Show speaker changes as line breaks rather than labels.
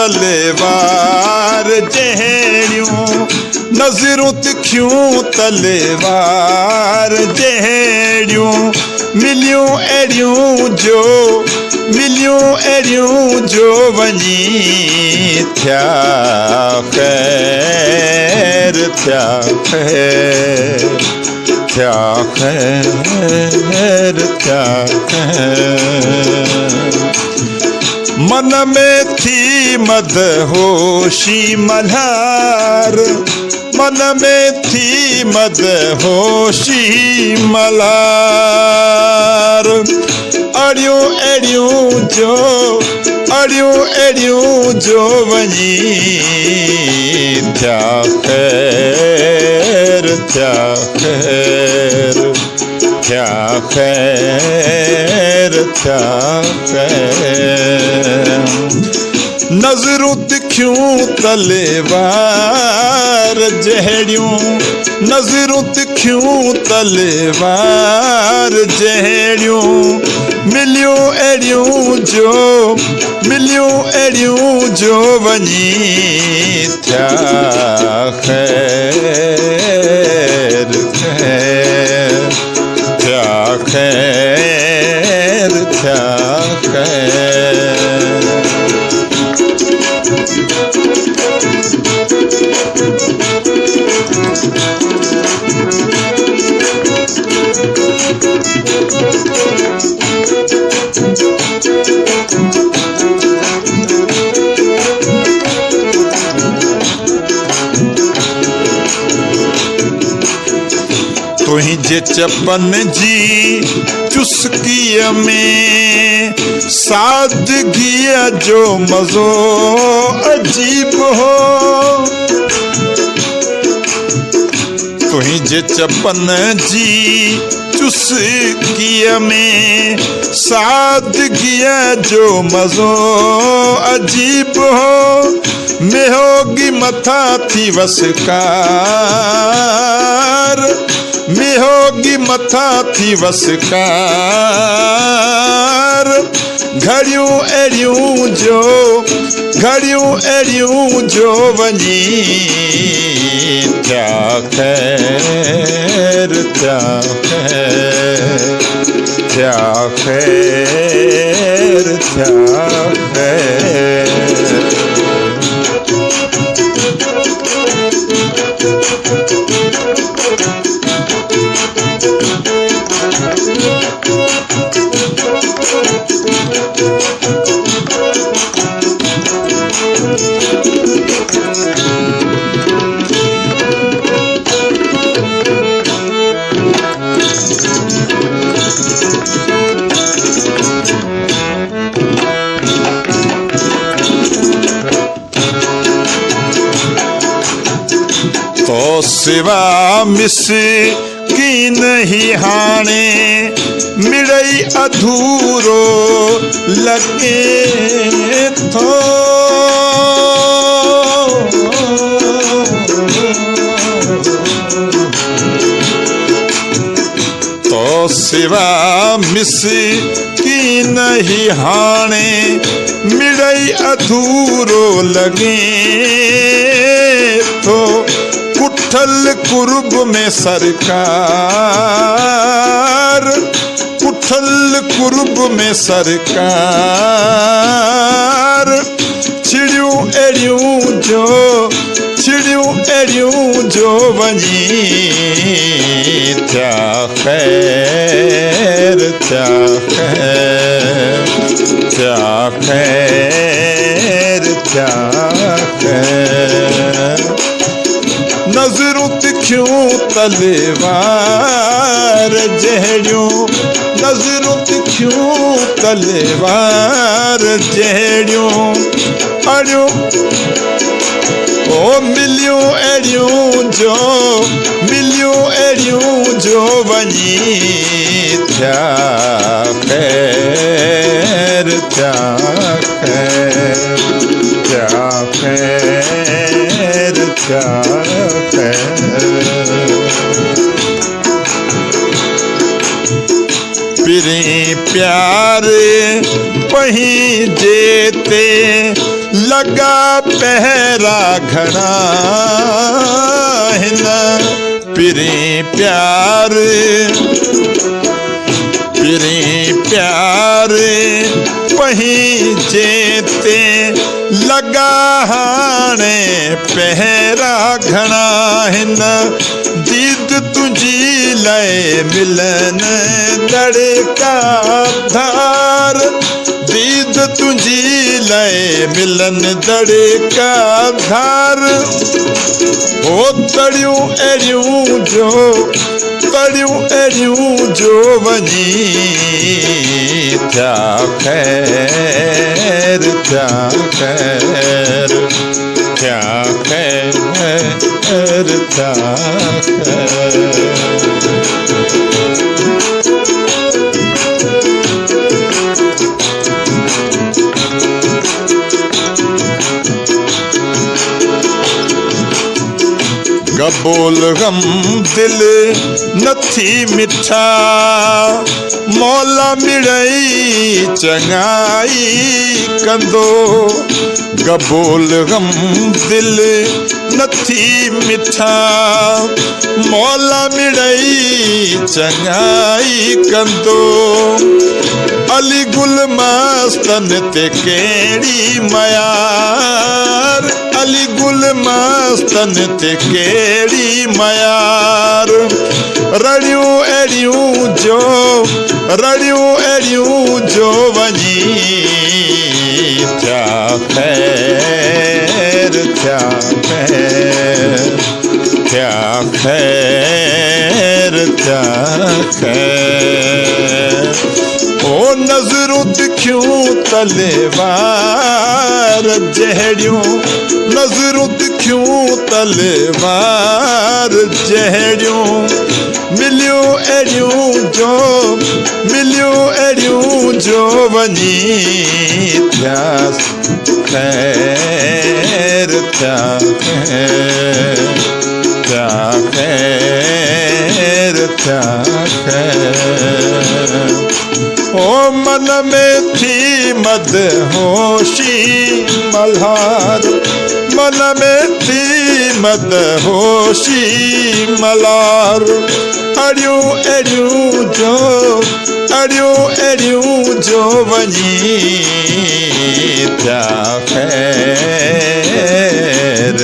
तलवार जहिड़ियूं नज़रूं तिखियूं तलवार जहिड़ियूं मिलियूं अहिड़ियूं जो वञी थिया ख़ैर मन में थी मदहोशी मल्हार मन में थी मदहोशी मल्हार अड़ियूं अड़ियूं जो वञी थिया ख़ैर नज़रूं तिखियूं तलवार जहिड़ियूं नज़रूं तिखियूं तलवार जहिड़ियूं मिलियूं अहिड़ियूं जो वञी थिया ख़ैर तुंहिंजे चपन जी चुस्कीअ में सादगीअ जो मज़ो अजीब हो तुंहिंजे चपन जी चुस्कीअ में सादगीअ जो मज़ो अजीब हो मिहोगी मथा थी वसकार मिहोगी मथा थी वसकार घड़ियूं अहिड़ियूं जो वञी थिया ख़ैर तो सिवा मिसकीन ही हाणे मिड़ई अधूरो लगे थो तो सिवा मिसकीन ही हाणे मिड़ई अधूरो लगे थो कुठल कुर्ब में सरकार छिड़ियूं अहिड़ियूं जो वञी थिया ख़ैर नज़रूं तिखियूं तलवार जहिड़ियूं नज़रूं तिखियूं तलवार जहिड़ियूं अड़ियूं ओ मिलियूं अहिड़ियूं जो वञी थिया ख़ैर पिरी प्यार पंहिंजे ते लगा पहरा घणा हिन पिरी प्यार पंहिंजे ते लगा हाणे पहरा घणा हिन दीद तुंहिंजी लाइ मिलन दड़का धार दीद तुंहिंजी लाइ मिलन दड़का धार ओ तड़ियूं अहिड़ियूं जो वञी थिया ख़ैर कबूल गम दिल नथी मिठा मौला मिड़ई चङाई कंदो कबूल गम दिल नथी मिठा मौला मिड़ई चङाई कंदो अली गुल मस्तन ते कहिड़ी मयार अली गुल मस्तन ते कहिड़ी मयार रड़ियूं अहिड़ियूं जो वञी थिया ख़ैर ओ नज़रूं तिखियूं तलवार जहिड़ियूं नज़रूं तिखियूं तलवार जहिड़ियूं मिलियूं अहिड़ियूं जो वञी थिया ख़ैर ओ मन में थी मदहोशी मल्हार मन में थी मदहोशी मल्हार अड़ियूं जो वञी थिया ख़ैर